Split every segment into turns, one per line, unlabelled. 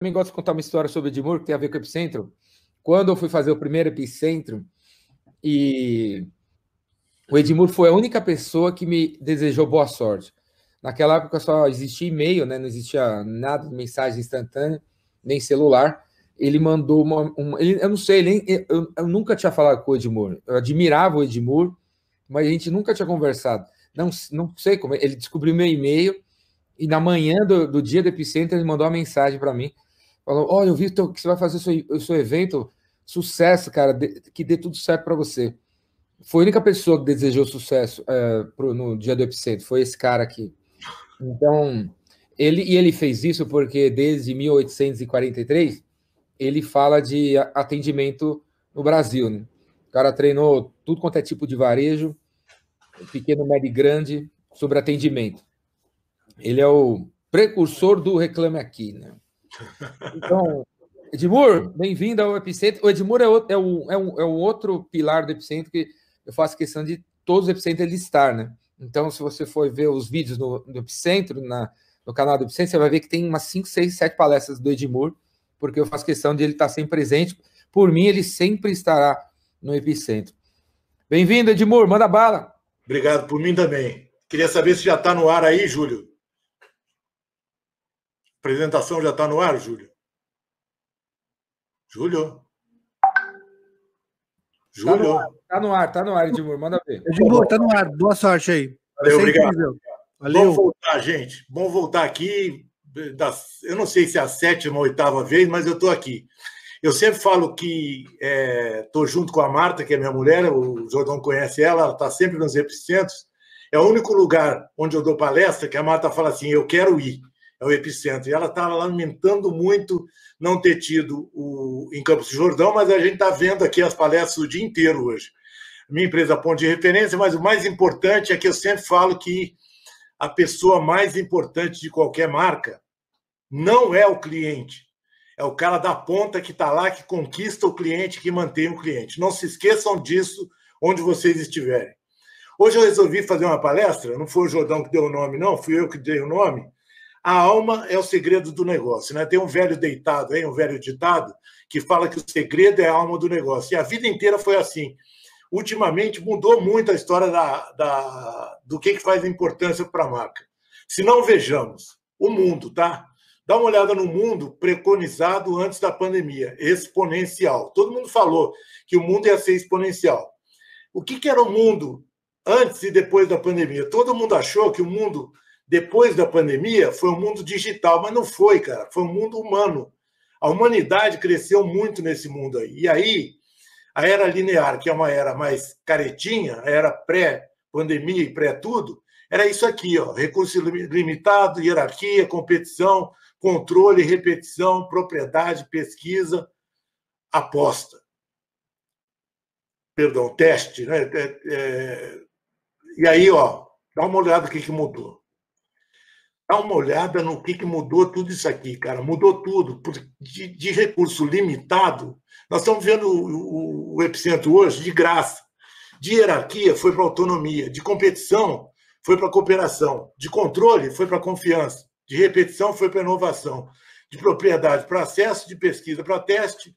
também gosto de contar uma história sobre o Edmur, que tem a ver com o Epicentro. Quando eu fui fazer o primeiro Epicentro, e o Edmur foi a única pessoa que me desejou boa sorte. Naquela época só existia e-mail, né? Não existia nada de mensagem instantânea, nem celular. Ele mandou eu não sei, eu nunca tinha falado com o Edmur. Eu admirava o Edmur, mas a gente nunca tinha conversado. Não sei como. Ele descobriu meu e-mail e na manhã do dia do Epicentro ele mandou uma mensagem para mim. Falou: olha, eu vi que você vai fazer o seu evento. Sucesso, cara. Que dê tudo certo para você. Foi a única pessoa que desejou sucesso no dia do Epicentro. Foi esse cara aqui. Então, ele fez isso porque desde 1843 ele fala de atendimento no Brasil, né? O cara treinou tudo quanto é tipo de varejo, pequeno, médio e grande, sobre atendimento. Ele é o precursor do Reclame Aqui, né? Então, Edmur, bem-vindo ao Epicentro. O Edmur é um outro pilar do Epicentro que eu faço questão de todos os Epicentros ele estar, né? Então, se você for ver os vídeos no Epicentro, no canal do Epicentro, você vai ver que tem umas 5, 6, 7 palestras do Edmur, porque eu faço questão de ele estar sempre presente. Por mim, ele sempre estará no Epicentro. Bem-vindo, Edmur, manda bala.
Obrigado, por mim também. Queria saber se já está no ar aí, Júlio. A apresentação já está no ar, Júlio? Júlio? Júlio?
Tá no ar, Edmur, manda ver.
Edmur, tá no ar, boa sorte aí.
Valeu, obrigado.
Valeu.
Vamos voltar, gente. Vamos voltar aqui. Eu não sei se é a 7ª ou 8ª vez, mas eu estou aqui. Eu sempre falo que estou junto com a Marta, que é minha mulher, o Jordão conhece ela está sempre nos Epicentros. É o único lugar onde eu dou palestra que a Marta fala assim, eu quero ir, é o Epicentro. E ela está lamentando muito não ter tido em Campos do Jordão, mas a gente está vendo aqui as palestras o dia inteiro hoje. Minha empresa é ponto de referência, mas o mais importante é que eu sempre falo que a pessoa mais importante de qualquer marca não é o cliente, é o cara da ponta que está lá, que conquista o cliente, que mantém o cliente. Não se esqueçam disso onde vocês estiverem. Hoje eu resolvi fazer uma palestra, não foi o Jordão que deu o nome, não, fui eu que dei o nome. A alma é o segredo do negócio, né? Tem um velho deitado aí, um velho ditado, que fala que o segredo é a alma do negócio. E a vida inteira foi assim. Ultimamente mudou muito a história do que faz importância para a marca. Se não, vejamos o mundo, tá? Dá uma olhada no mundo preconizado antes da pandemia, exponencial. Todo mundo falou que o mundo ia ser exponencial. O que era o mundo antes e depois da pandemia? Todo mundo achou que o mundo depois da pandemia foi um mundo digital, mas não foi, cara. Foi um mundo humano. A humanidade cresceu muito nesse mundo aí. E aí, a era linear, que é uma era mais caretinha, a era pré-pandemia e pré-tudo, era isso aqui, ó, recurso limitado, hierarquia, competição, controle, repetição, propriedade, pesquisa, aposta. Perdão, teste, né? E aí, ó, dá uma olhada no que mudou. Dá uma olhada no que mudou tudo isso aqui, cara. Mudou tudo. De recurso limitado, nós estamos vendo o Epicentro hoje de graça. De hierarquia, foi para autonomia. De competição, foi para cooperação. De controle, foi para confiança. De repetição, foi para inovação. De propriedade, para acesso. De pesquisa, para teste.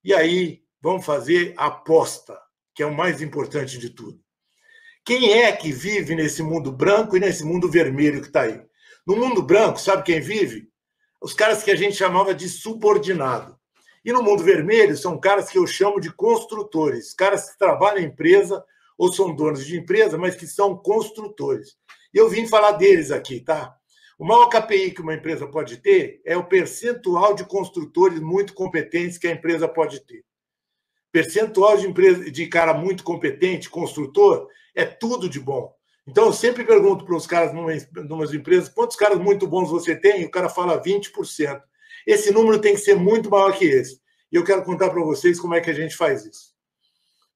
E aí, vamos fazer a aposta, que é o mais importante de tudo. Quem é que vive nesse mundo branco e nesse mundo vermelho que está aí? No mundo branco, sabe quem vive? Os caras que a gente chamava de subordinado. E no mundo vermelho, são caras que eu chamo de construtores, caras que trabalham em empresa ou são donos de empresa, mas que são construtores. E eu vim falar deles aqui, tá? O maior KPI que uma empresa pode ter é o percentual de construtores muito competentes que a empresa pode ter. Percentual de cara muito competente, construtor, é tudo de bom. Então, eu sempre pergunto para os caras numas empresas, quantos caras muito bons você tem? E o cara fala 20%. Esse número tem que ser muito maior que esse. E eu quero contar para vocês como é que a gente faz isso.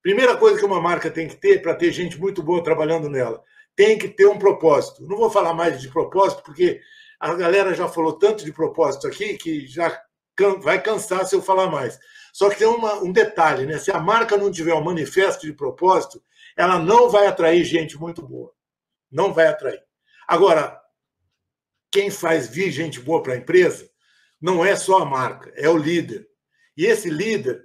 Primeira coisa que uma marca tem que ter, para ter gente muito boa trabalhando nela, tem que ter um propósito. Não vou falar mais de propósito, porque a galera já falou tanto de propósito aqui que já vai cansar se eu falar mais. Só que tem um detalhe, né? Se a marca não tiver um manifesto de propósito, ela não vai atrair gente muito boa. Não vai atrair. Agora, quem faz vir gente boa para a empresa, não é só a marca, é o líder. E esse líder,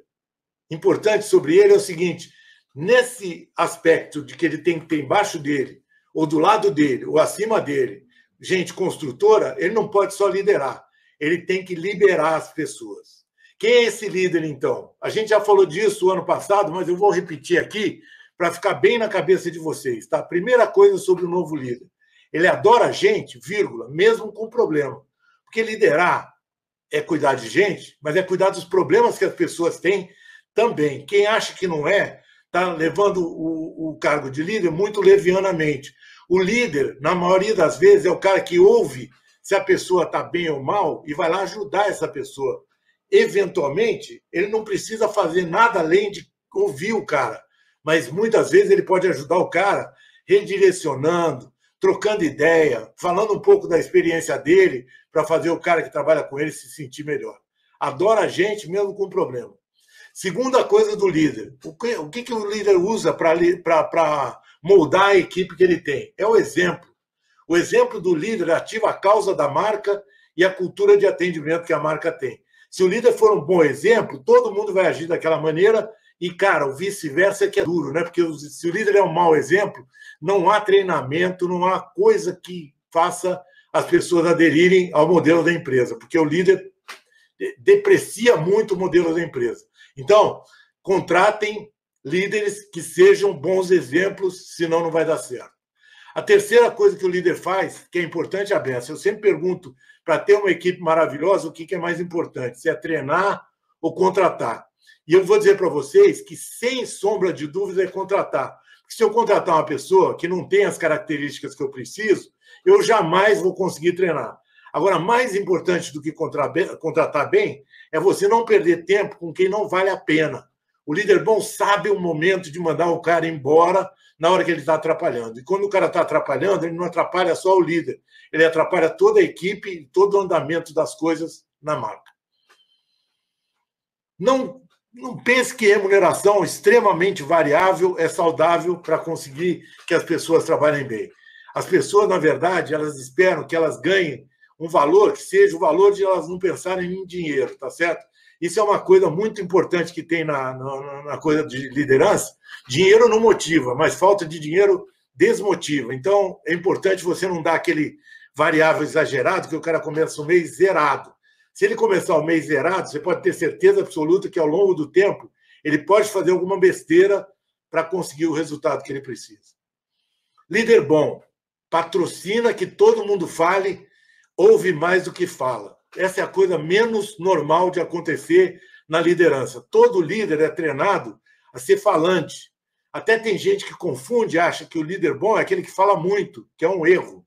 importante sobre ele é o seguinte, nesse aspecto de que ele tem que ter embaixo dele, ou do lado dele, ou acima dele, gente construtora, ele não pode só liderar, ele tem que liberar as pessoas. Quem é esse líder, então? A gente já falou disso ano passado, mas eu vou repetir aqui para ficar bem na cabeça de vocês. Tá? Primeira coisa sobre o novo líder. Ele adora gente, vírgula, mesmo com problema. Porque liderar é cuidar de gente, mas é cuidar dos problemas que as pessoas têm também. Quem acha que não é, está levando o cargo de líder muito levianamente. O líder, na maioria das vezes, é o cara que ouve se a pessoa está bem ou mal e vai lá ajudar essa pessoa. Eventualmente, ele não precisa fazer nada além de ouvir o cara, mas muitas vezes ele pode ajudar o cara redirecionando, trocando ideia, falando um pouco da experiência dele para fazer o cara que trabalha com ele se sentir melhor. Adora a gente mesmo com problema. Segunda coisa do líder. O que o líder usa para moldar a equipe que ele tem? É o exemplo. O exemplo do líder ativa a causa da marca e a cultura de atendimento que a marca tem. Se o líder for um bom exemplo, todo mundo vai agir daquela maneira e, cara, o vice-versa é que é duro, né? Porque se o líder é um mau exemplo, não há treinamento, não há coisa que faça as pessoas aderirem ao modelo da empresa, porque o líder deprecia muito o modelo da empresa. Então, contratem líderes que sejam bons exemplos, senão não vai dar certo. A terceira coisa que o líder faz, que é importante, é a benção. Eu sempre pergunto, para ter uma equipe maravilhosa, o que é mais importante? Se é treinar ou contratar? E eu vou dizer para vocês que, sem sombra de dúvida, é contratar. Porque se eu contratar uma pessoa que não tem as características que eu preciso, eu jamais vou conseguir treinar. Agora, mais importante do que contratar bem é você não perder tempo com quem não vale a pena. O líder bom sabe o momento de mandar o cara embora na hora que ele está atrapalhando. E quando o cara está atrapalhando, ele não atrapalha só o líder, ele atrapalha toda a equipe e todo o andamento das coisas na marca. Não pense que remuneração extremamente variável é saudável para conseguir que as pessoas trabalhem bem. As pessoas, na verdade, elas esperam que elas ganhem um valor que seja o valor de elas não pensarem em dinheiro, tá certo? Isso é uma coisa muito importante que tem na coisa de liderança. Dinheiro não motiva, mas falta de dinheiro desmotiva. Então, é importante você não dar aquele variável exagerado que o cara começa o mês zerado. Se ele começar o mês zerado, você pode ter certeza absoluta que, ao longo do tempo, ele pode fazer alguma besteira para conseguir o resultado que ele precisa. Líder bom, patrocina que todo mundo fale, ouve mais do que fala. Essa é a coisa menos normal de acontecer na liderança. Todo líder é treinado a ser falante. Até tem gente que confunde, acha que o líder bom é aquele que fala muito, que é um erro.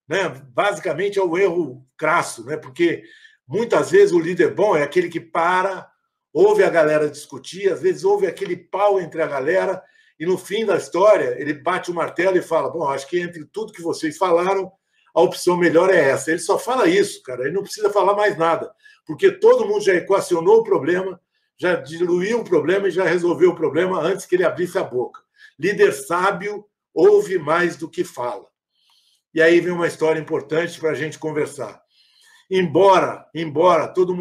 Né? Basicamente, é um erro crasso, né? Porque muitas vezes o líder bom é aquele que para, ouve a galera discutir, às vezes ouve aquele pau entre a galera e, no fim da história, ele bate o martelo e fala, bom, acho que entre tudo que vocês falaram, a opção melhor é essa. Ele só fala isso, cara. Ele não precisa falar mais nada, porque todo mundo já equacionou o problema, já diluiu o problema e já resolveu o problema antes que ele abrisse a boca. Líder sábio ouve mais do que fala. E aí vem uma história importante para a gente conversar. Embora todo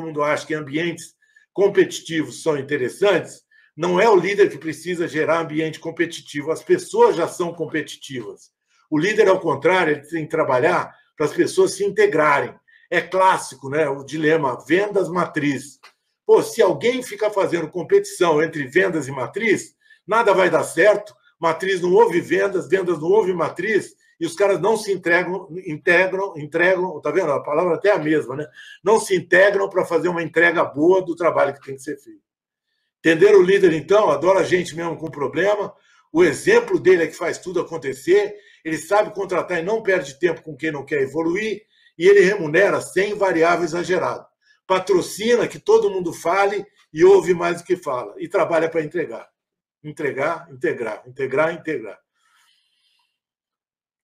mundo ache que ambientes competitivos são interessantes, não é o líder que precisa gerar ambiente competitivo. As pessoas já são competitivas. O líder, ao contrário, ele tem que trabalhar para as pessoas se integrarem. É clássico, né? O dilema vendas matriz. Pô, se alguém fica fazendo competição entre vendas e matriz, nada vai dar certo. Matriz não ouve vendas, vendas não ouve matriz, e os caras não se integram, tá vendo? A palavra até é a mesma, né? Não se integram para fazer uma entrega boa do trabalho que tem que ser feito. Entenderam o líder, então? Adora gente mesmo com problema. O exemplo dele é que faz tudo acontecer. Ele sabe contratar e não perde tempo com quem não quer evoluir. E ele remunera sem variável exagerado. Patrocina que todo mundo fale e ouve mais do que fala. E trabalha para entregar. Integrar.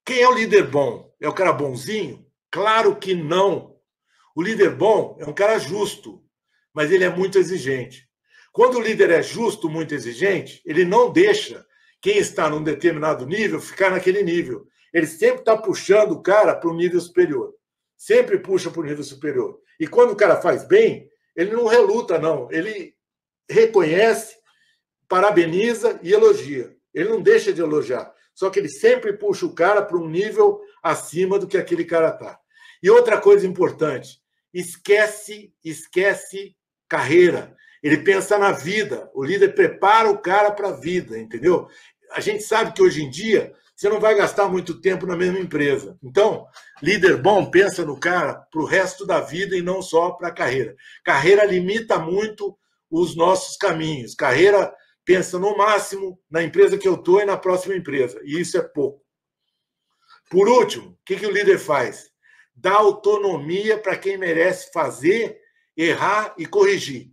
Quem é o líder bom? É o cara bonzinho? Claro que não. O líder bom é um cara justo, mas ele é muito exigente. Quando o líder é justo, muito exigente, ele não deixa quem está num determinado nível ficar naquele nível. Ele sempre está puxando o cara para o nível superior. Sempre puxa para o nível superior. E quando o cara faz bem, ele não reluta, não. Ele reconhece, parabeniza e elogia. Ele não deixa de elogiar. Só que ele sempre puxa o cara para um nível acima do que aquele cara está. E outra coisa importante, esquece carreira. Ele pensa na vida. O líder prepara o cara para a vida, entendeu? A gente sabe que hoje em dia você não vai gastar muito tempo na mesma empresa. Então, líder bom pensa no cara para o resto da vida e não só para a carreira. Carreira limita muito os nossos caminhos. Carreira pensa no máximo na empresa que eu estou e na próxima empresa. E isso é pouco. Por último, o que o líder faz? Dá autonomia para quem merece fazer, errar e corrigir.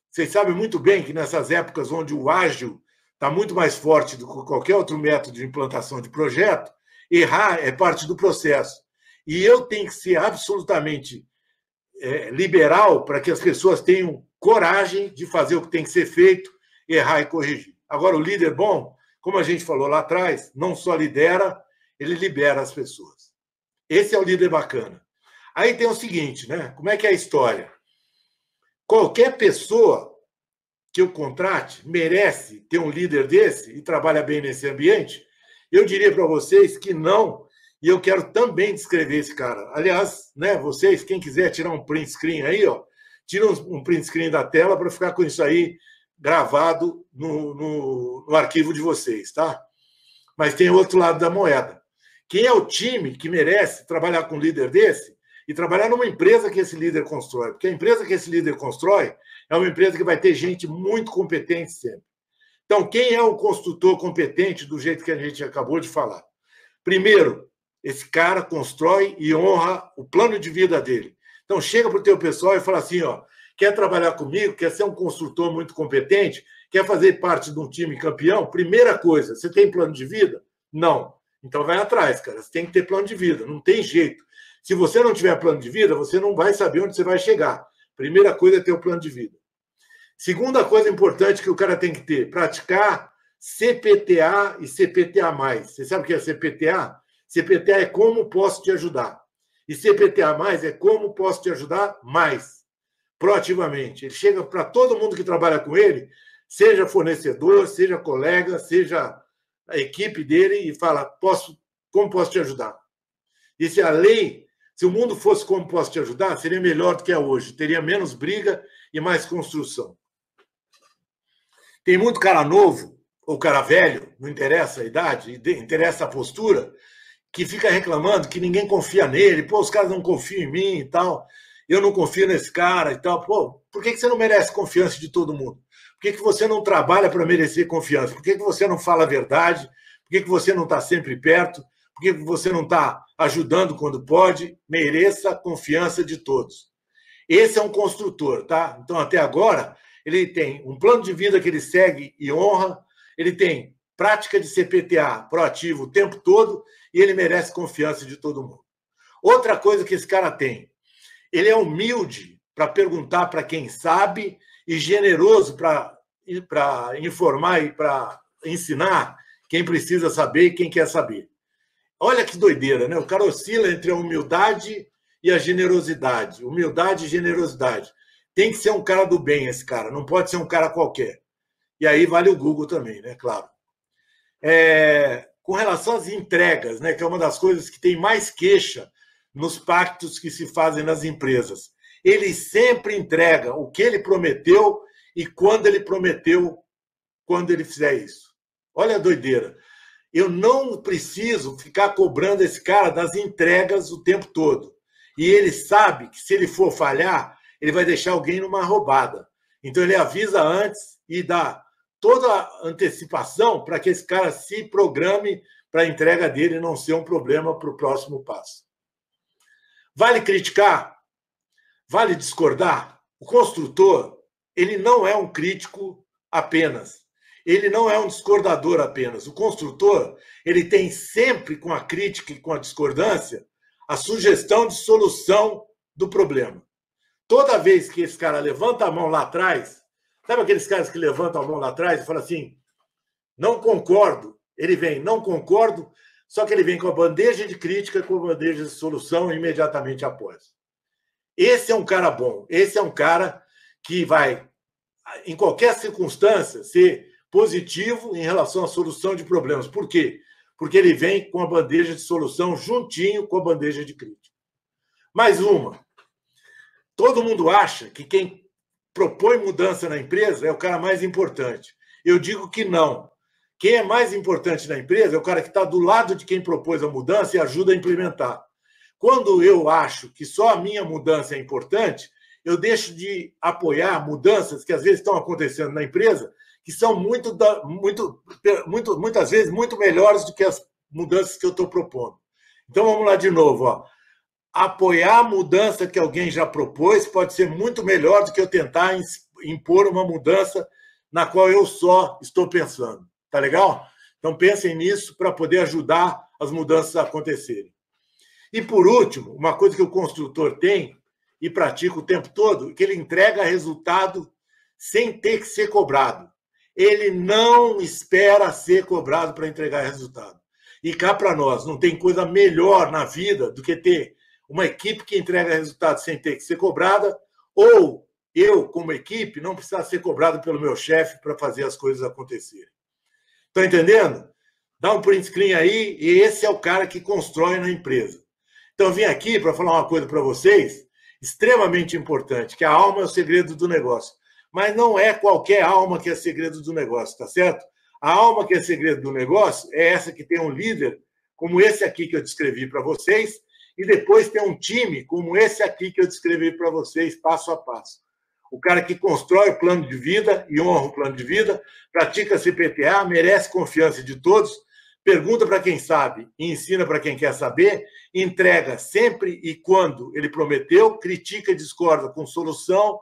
Vocês sabem muito bem que nessas épocas onde o ágil está muito mais forte do que qualquer outro método de implantação de projeto, errar é parte do processo. E eu tenho que ser absolutamente liberal para que as pessoas tenham coragem de fazer o que tem que ser feito, errar e corrigir. Agora, o líder bom, como a gente falou lá atrás, não só lidera, ele libera as pessoas. Esse é o líder bacana. Aí tem o seguinte, né? Como é que é a história? Qualquer pessoa que eu contrate merece ter um líder desse e trabalha bem nesse ambiente? Eu diria para vocês que não, e eu quero também descrever esse cara. Aliás, né, vocês, quem quiser tirar um print screen aí, ó, tira um print screen da tela para ficar com isso aí gravado no arquivo de vocês, tá? Mas tem o outro lado da moeda. Quem é o time que merece trabalhar com um líder desse e trabalhar numa empresa que esse líder constrói? Porque a empresa que esse líder constrói é uma empresa que vai ter gente muito competente sempre. Então, quem é o construtor competente do jeito que a gente acabou de falar? Primeiro, esse cara constrói e honra o plano de vida dele. Então, chega para o teu pessoal e fala assim, ó, quer trabalhar comigo, quer ser um construtor muito competente, quer fazer parte de um time campeão? Primeira coisa, você tem plano de vida? Não. Então, vai atrás, cara. Você tem que ter plano de vida. Não tem jeito. Se você não tiver plano de vida, você não vai saber onde você vai chegar. Primeira coisa é ter o plano de vida. Segunda coisa importante que o cara tem que ter, praticar CPTA e CPTA+. Você sabe o que é CPTA? CPTA é como posso te ajudar. E CPTA+, é como posso te ajudar mais, proativamente. Ele chega para todo mundo que trabalha com ele, seja fornecedor, seja colega, seja a equipe dele, e fala, como posso te ajudar? E se a lei, se o mundo fosse como posso te ajudar, seria melhor do que é hoje. Teria menos briga e mais construção. Tem muito cara novo, ou cara velho, não interessa a idade, interessa a postura, que fica reclamando que ninguém confia nele. Pô, os caras não confiam em mim e tal. Eu não confio nesse cara e tal. Pô, por que você não merece confiança de todo mundo? Por que você não trabalha para merecer confiança? Por que você não fala a verdade? Por que você não está sempre perto? Por que você não está ajudando quando pode? Mereça a confiança de todos. Esse é um construtor, tá? Então, até agora, ele tem um plano de vida que ele segue e honra, ele tem prática de CPTA proativo o tempo todo e ele merece confiança de todo mundo. Outra coisa que esse cara tem, ele é humilde para perguntar para quem sabe e generoso para informar e para ensinar quem precisa saber e quem quer saber. Olha que doideira, né? O cara oscila entre a humildade e a generosidade. Humildade e generosidade. Tem que ser um cara do bem esse cara, não pode ser um cara qualquer. E aí vale o Google também, né? Claro. Com relação às entregas, né, que é uma das coisas que tem mais queixa nos pactos que se fazem nas empresas. Ele sempre entrega o que ele prometeu e quando ele prometeu, quando ele fizer isso. Olha a doideira. Eu não preciso ficar cobrando esse cara das entregas o tempo todo. E ele sabe que se ele for falhar, ele vai deixar alguém numa roubada. Então ele avisa antes e dá toda a antecipação para que esse cara se programe para a entrega dele não ser um problema para o próximo passo. Vale criticar? Vale discordar? O construtor, ele não é um crítico apenas. Ele não é um discordador apenas. O construtor, ele tem sempre, com a crítica e com a discordância, a sugestão de solução do problema. Toda vez que esse cara levanta a mão lá atrás, sabe aqueles caras que levantam a mão lá atrás e falam assim, não concordo, ele vem, não concordo, só que ele vem com a bandeja de crítica, com a bandeja de solução imediatamente após. Esse é um cara bom. Esse é um cara que vai, em qualquer circunstância, ser positivo em relação à solução de problemas. Por quê? Porque ele vem com a bandeja de solução juntinho com a bandeja de crítica. Mais uma. Todo mundo acha que quem propõe mudança na empresa é o cara mais importante. Eu digo que não. Quem é mais importante na empresa é o cara que está do lado de quem propôs a mudança e ajuda a implementar. Quando eu acho que só a minha mudança é importante, eu deixo de apoiar mudanças que às vezes estão acontecendo na empresa, que são muitas vezes muito melhores do que as mudanças que eu estou propondo. Então vamos lá de novo. Ó. Apoiar a mudança que alguém já propôs pode ser muito melhor do que eu tentar impor uma mudança na qual eu só estou pensando. Tá legal? Então pensem nisso para poder ajudar as mudanças a acontecerem. E, por último, uma coisa que o construtor tem e pratica o tempo todo, que ele entrega resultado sem ter que ser cobrado. Ele não espera ser cobrado para entregar resultado. E cá para nós, não tem coisa melhor na vida do que ter uma equipe que entrega resultado sem ter que ser cobrada, ou eu, como equipe, não precisar ser cobrado pelo meu chefe para fazer as coisas acontecerem. Estão entendendo? Dá um print screen aí, e esse é o cara que constrói na empresa. Então, eu vim aqui para falar uma coisa para vocês, extremamente importante, que a alma é o segredo do negócio. Mas não é qualquer alma que é segredo do negócio, tá certo? A alma que é segredo do negócio é essa que tem um líder, como esse aqui que eu descrevi para vocês, e depois tem um time, como esse aqui que eu descrevi para vocês, passo a passo. O cara que constrói o plano de vida e honra o plano de vida, pratica CPTA, merece confiança de todos, pergunta para quem sabe e ensina para quem quer saber, entrega sempre e quando ele prometeu, critica e discorda com solução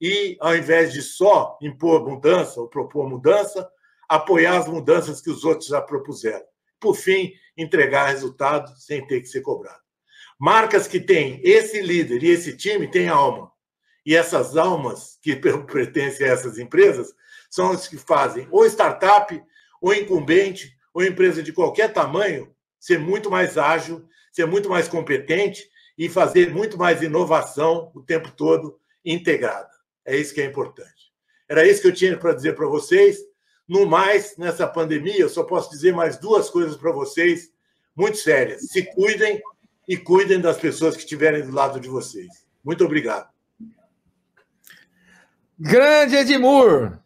e, ao invés de só impor mudança ou propor mudança, apoiar as mudanças que os outros já propuseram. Por fim, entregar resultado sem ter que ser cobrado. Marcas que têm esse líder e esse time têm alma. E essas almas que pertencem a essas empresas são as que fazem ou startup, ou incumbente, ou empresa de qualquer tamanho, ser muito mais ágil, ser muito mais competente e fazer muito mais inovação o tempo todo integrada. É isso que é importante. Era isso que eu tinha para dizer para vocês. No mais, nessa pandemia, eu só posso dizer mais duas coisas para vocês, muito sérias. Se cuidem e cuidem das pessoas que estiverem do lado de vocês. Muito obrigado.
Grande Edmur!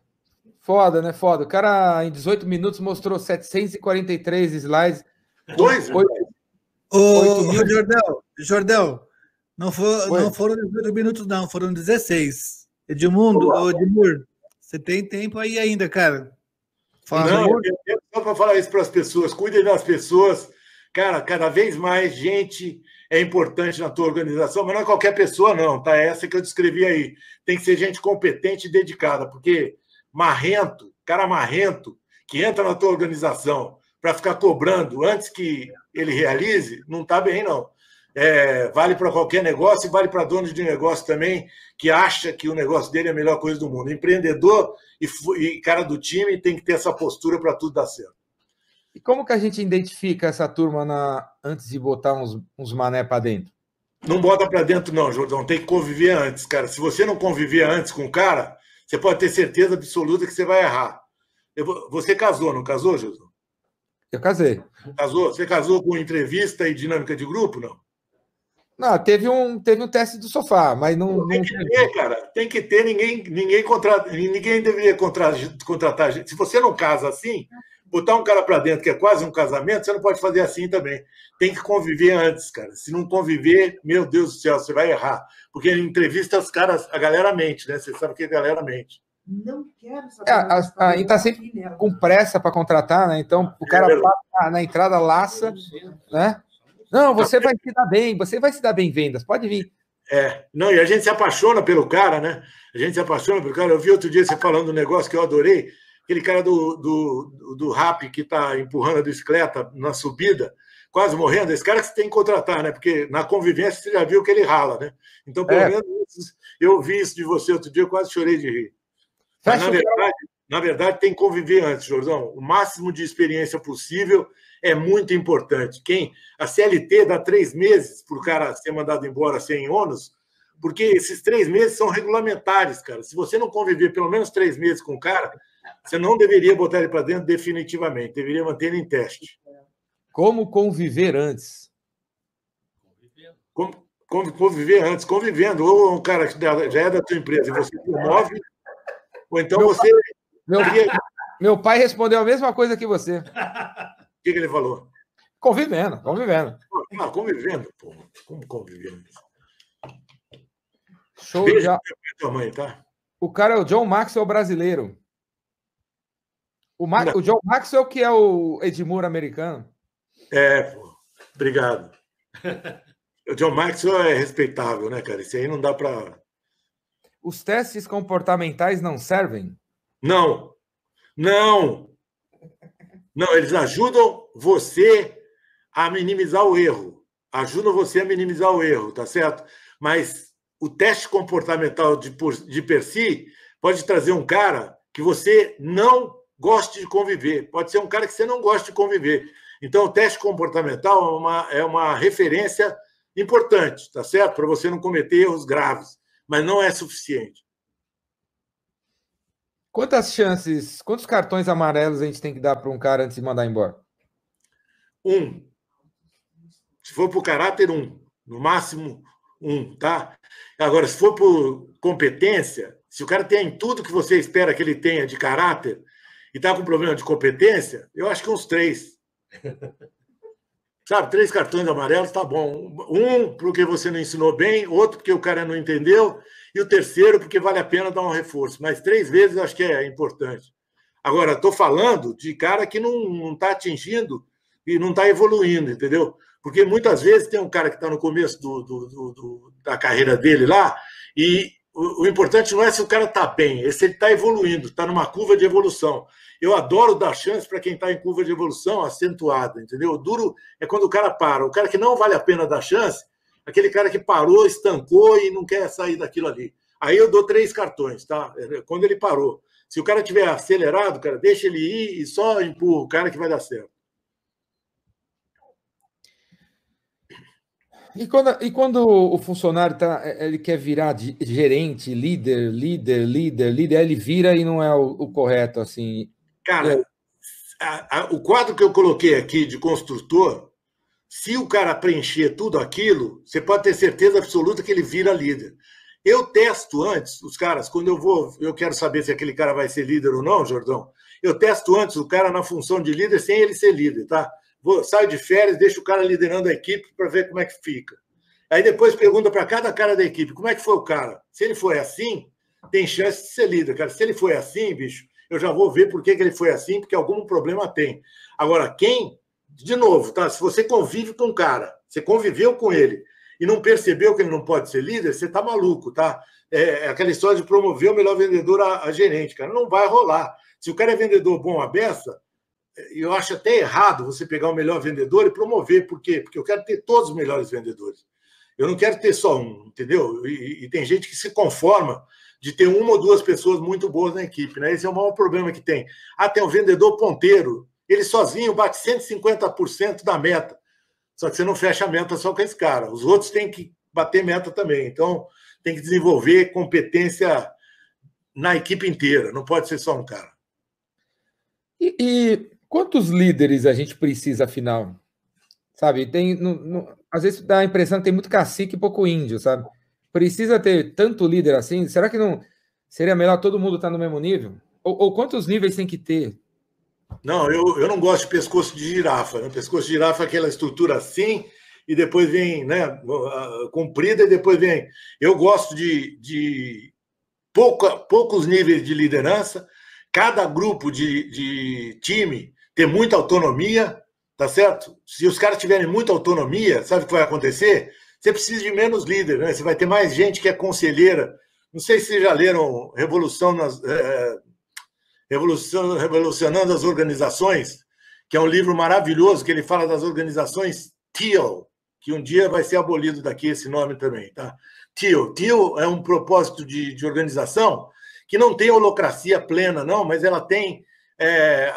Foda, né? Foda. O cara, em 18 minutos, mostrou 743 slides.
Ô, Jordão, não foram 18 minutos, não. Foram 16. Edmur, você tem tempo aí ainda, cara.
Não, eu tenho tempo só para falar isso para as pessoas. Cuidem das pessoas. Cara, cada vez mais gente é importante na tua organização, mas não é qualquer pessoa, não, tá? É essa que eu descrevi aí. Tem que ser gente competente e dedicada, porque cara marrento, que entra na tua organização para ficar cobrando antes que ele realize, não está bem, não. Vale para qualquer negócio e vale para dono de negócio também, que acha que o negócio dele é a melhor coisa do mundo. Empreendedor e cara do time tem que ter essa postura para tudo dar certo.
E como que a gente identifica essa turma antes de botar uns mané para dentro?
Não bota para dentro, não, Jordão. Tem que conviver antes, cara. Se você não conviver antes com o cara, você pode ter certeza absoluta que você vai errar. Você casou, não casou, Jordão?
Eu casei.
Casou? Você casou com entrevista e dinâmica de grupo, não?
Não, teve um teste do sofá, mas não...
Tem que ter, cara. Tem que ter. Ninguém deveria contratar gente. Se você não casa assim, botar um cara para dentro, que é quase um casamento, você não pode fazer assim também. Tem que conviver antes, cara. Se não conviver, meu Deus do céu, você vai errar. Porque em entrevista os caras, a galera mente, né? Você sabe que a galera mente.
Não quero saber.
A gente está sempre com pressa para contratar, né? Então, o cara passa na entrada, laça, né? Não, você vai se dar bem, em vendas, pode vir.
Não, e a gente se apaixona pelo cara, né? A gente se apaixona pelo cara. Eu vi outro dia você falando um negócio que eu adorei, aquele cara do rap que está empurrando a bicicleta na subida, quase morrendo. Esse cara que você tem que contratar, né? Porque na convivência você já viu que ele rala, né? Então, pelo menos, eu vi isso de você outro dia, eu quase chorei de rir. Mas, na verdade, tem que conviver antes, Jordão. O máximo de experiência possível é muito importante. A CLT dá 3 meses para o cara ser mandado embora sem ônus, Porque esses 3 meses são regulamentares, cara. Se você não conviver pelo menos 3 meses com o cara, você não deveria botar ele para dentro definitivamente. Deveria manter ele em teste.
Como conviver antes?
Conviver antes, convivendo. Ou um cara que já é da tua empresa e você promove, ou então
Meu pai respondeu a mesma coisa que você.
O que ele falou?
Convivendo.
Convivendo, pô. Como convivendo?
Show.
Beijo pra tua mãe, tá?
O cara é o John Maxwell brasileiro. O John Maxwell que é o Edmur americano.
Pô. Obrigado. O John Maxwell é respeitável, né, cara? Isso aí não dá para...
Os testes comportamentais não servem?
Não, eles ajudam você a minimizar o erro. Tá certo? Mas o teste comportamental de per si pode trazer um cara que você não goste de conviver. Pode ser um cara que você não gosta de conviver. Então, o teste comportamental é uma referência importante, tá certo? Para você não cometer erros graves, mas não é suficiente.
Quantos cartões amarelos a gente tem que dar para um cara antes de mandar embora?
1. Se for por caráter, 1. No máximo, 1, tá? Agora, se for por competência, se o cara tem tudo que você espera que ele tenha de caráter e está com problema de competência, eu acho que uns 3. Sabe, 3 cartões amarelos, tá bom. 1 porque você não ensinou bem, outro porque o cara não entendeu, e o terceiro porque vale a pena dar um reforço. Mas 3 vezes eu acho que é importante. Agora, estou falando de cara que não está atingindo e não está evoluindo, entendeu? Porque muitas vezes tem um cara que está no começo da carreira dele lá, e o importante não é se o cara está bem, é se ele está evoluindo, está numa curva de evolução. Eu adoro dar chance para quem está em curva de evolução acentuada, entendeu? O duro é quando o cara para. O cara que não vale a pena dar chance, aquele cara que parou, estancou e não quer sair daquilo ali. Aí eu dou 3 cartões, tá? Quando ele parou. Se o cara tiver acelerado, cara, deixa ele ir e só empurra o cara que vai dar certo.
E quando o funcionário ele quer virar gerente, líder, aí ele vira e não é o correto, assim.
Cara, o quadro que eu coloquei aqui de construtor, se o cara preencher tudo aquilo, você pode ter certeza absoluta que ele vira líder. Eu testo antes os caras, quando eu quero saber se aquele cara vai ser líder ou não, Jordão, eu testo antes o cara na função de líder sem ele ser líder, tá? Saio de férias, deixo o cara liderando a equipe para ver como é que fica. Aí depois pergunta para cada cara da equipe, como é que foi o cara? Se ele foi assim, tem chance de ser líder, cara. Se ele foi assim, bicho, eu já vou ver por que ele foi assim, porque algum problema tem. Agora, de novo, tá? Se você convive com um cara, você conviveu com ele e não percebeu que ele não pode ser líder, você tá maluco, tá? É aquela história de promover o melhor vendedor a gerente, cara. Não vai rolar. Se o cara é vendedor bom à beça, eu acho até errado você pegar o melhor vendedor e promover. Por quê? Porque eu quero ter todos os melhores vendedores. Eu não quero ter só um, entendeu? E tem gente que se conforma de ter 1 ou 2 pessoas muito boas na equipe, né? Esse é o maior problema que tem. Tem um vendedor ponteiro, ele sozinho bate 150% da meta. Só que você não fecha a meta só com esse cara. Os outros têm que bater meta também. Então, tem que desenvolver competência na equipe inteira. Não pode ser só um cara.
E quantos líderes a gente precisa, afinal? Sabe, às vezes dá a impressão que tem muito cacique e pouco índio, sabe? Precisa ter tanto líder assim? Será que não seria melhor todo mundo estar no mesmo nível? Ou quantos níveis tem que ter?
Não, eu não gosto de pescoço de girafa. Né? Pescoço de girafa é aquela estrutura assim, e depois vem, né, comprida, e depois vem... Eu gosto de poucos níveis de liderança, cada grupo de time ter muita autonomia, tá certo? Se os caras tiverem muita autonomia, sabe o que vai acontecer? Você precisa de menos líder, né? Você vai ter mais gente que é conselheira. Não sei se vocês já leram Revolucionando as Organizações, que é um livro maravilhoso, que ele fala das organizações TEAL, que um dia vai ser abolido daqui esse nome também, tá? TEAL. TEAL é um propósito de organização que não tem holocracia plena, não, mas ela tem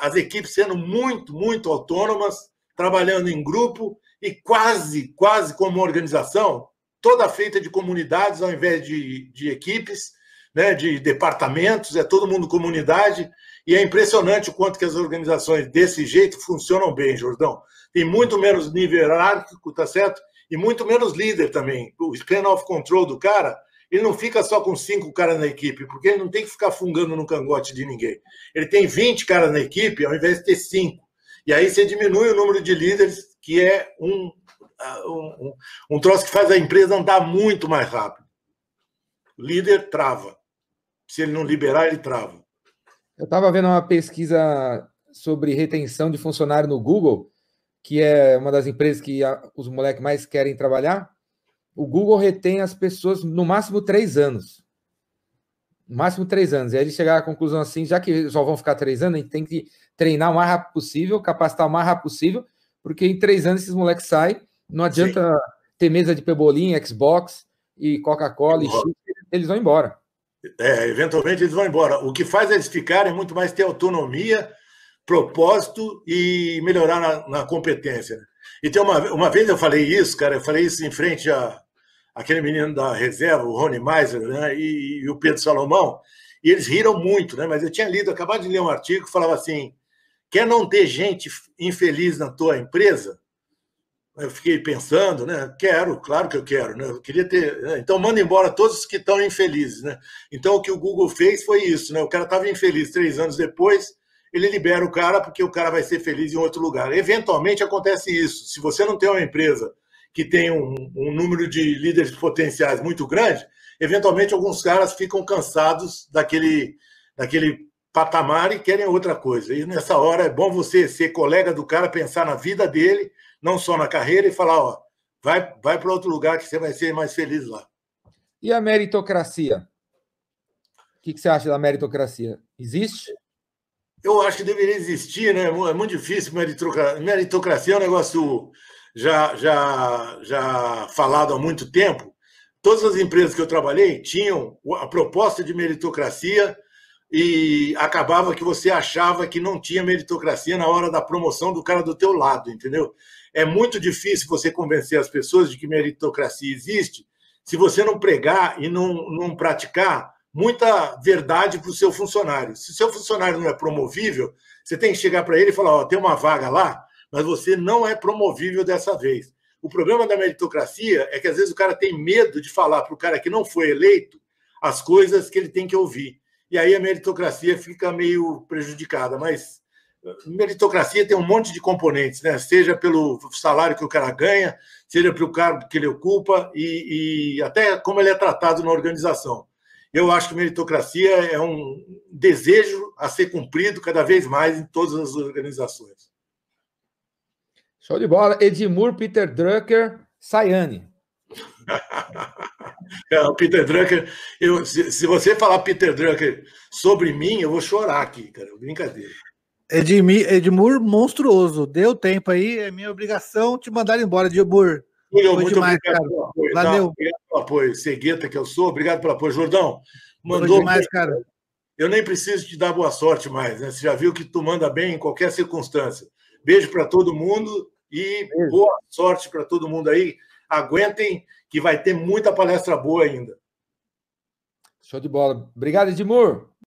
as equipes sendo muito, muito autônomas, trabalhando em grupo e quase como uma organização, toda feita de comunidades ao invés de equipes, né, de departamentos, é todo mundo comunidade, e é impressionante o quanto que as organizações desse jeito funcionam bem, Jordão. Tem muito menos nível hierárquico, tá certo? E muito menos líder também. O span of control do cara, ele não fica só com 5 caras na equipe, porque ele não tem que ficar fungando no cangote de ninguém. Ele tem 20 caras na equipe, ao invés de ter 5. E aí você diminui o número de líderes, que é um troço que faz a empresa andar muito mais rápido. O líder trava. Se ele não liberar, ele trava.
Eu estava vendo uma pesquisa sobre retenção de funcionário no Google, que é uma das empresas que os moleques mais querem trabalhar. O Google retém as pessoas no máximo 3 anos. No máximo 3 anos. E aí eles chegaram à conclusão assim, já que só vão ficar 3 anos, a gente tem que treinar o mais rápido possível, capacitar o mais rápido possível, porque em 3 anos esses moleques saem, não adianta ter mesa de pebolim, Xbox e Coca-Cola e chips, eles vão embora.
Eventualmente eles vão embora. O que faz eles ficarem é muito mais ter autonomia, propósito e melhorar na competência. Então, uma vez eu falei isso, cara, eu falei isso em frente àquele menino da reserva, o Rony Meiser, né, e o Pedro Salomão, e eles riram muito, né, mas eu tinha acabado de ler um artigo que falava assim, quer não ter gente infeliz na tua empresa? Eu fiquei pensando, né? Quero, claro que eu quero, né? Eu queria ter. Né? Então, manda embora todos os que estão infelizes, né? Então, o que o Google fez foi isso, né? O cara estava infeliz 3 anos depois, ele libera o cara porque o cara vai ser feliz em outro lugar. Eventualmente acontece isso. Se você não tem uma empresa que tem um número de líderes potenciais muito grande, eventualmente alguns caras ficam cansados daquele patamar e querem outra coisa. E nessa hora é bom você ser colega do cara, pensar na vida dele, não só na carreira, e falar, ó, vai para outro lugar que você vai ser mais feliz lá.
E a meritocracia? O que você acha da meritocracia? Existe?
Eu acho que deveria existir, né? É muito difícil. Meritocracia é um negócio já falado há muito tempo. Todas as empresas que eu trabalhei tinham a proposta de meritocracia e acabava que você achava que não tinha meritocracia na hora da promoção do cara do teu lado, entendeu? É muito difícil você convencer as pessoas de que meritocracia existe se você não pregar e não praticar muita verdade para o seu funcionário. Se o seu funcionário não é promovível, você tem que chegar para ele e falar, ó, tem uma vaga lá, mas você não é promovível dessa vez. O problema da meritocracia é que às vezes o cara tem medo de falar para o cara que não foi eleito as coisas que ele tem que ouvir. E aí a meritocracia fica meio prejudicada, mas meritocracia tem um monte de componentes, né? Seja pelo salário que o cara ganha, seja pelo cargo que ele ocupa e até como ele é tratado na organização. Eu acho que meritocracia é um desejo a ser cumprido cada vez mais em todas as organizações.
Show de bola. Edmur, Peter Drucker, Sayane.
O Peter Drucker, se você falar Peter Drucker sobre mim, eu vou chorar aqui, cara. Brincadeira.
Edmur, monstruoso. Deu tempo aí, é minha obrigação te mandar embora, Edmur.
Muito demais, obrigado, cara. Pelo apoio. Valeu. Obrigado pelo apoio. Cegueta que eu sou, obrigado pelo apoio. Jordão, mandou
demais, cara.
Eu nem preciso te dar boa sorte mais, né? Você já viu que tu manda bem em qualquer circunstância. Beijo para todo mundo e boa sorte para todo mundo aí. Aguentem que vai ter muita palestra boa ainda.
Show de bola. Obrigado, Edmur.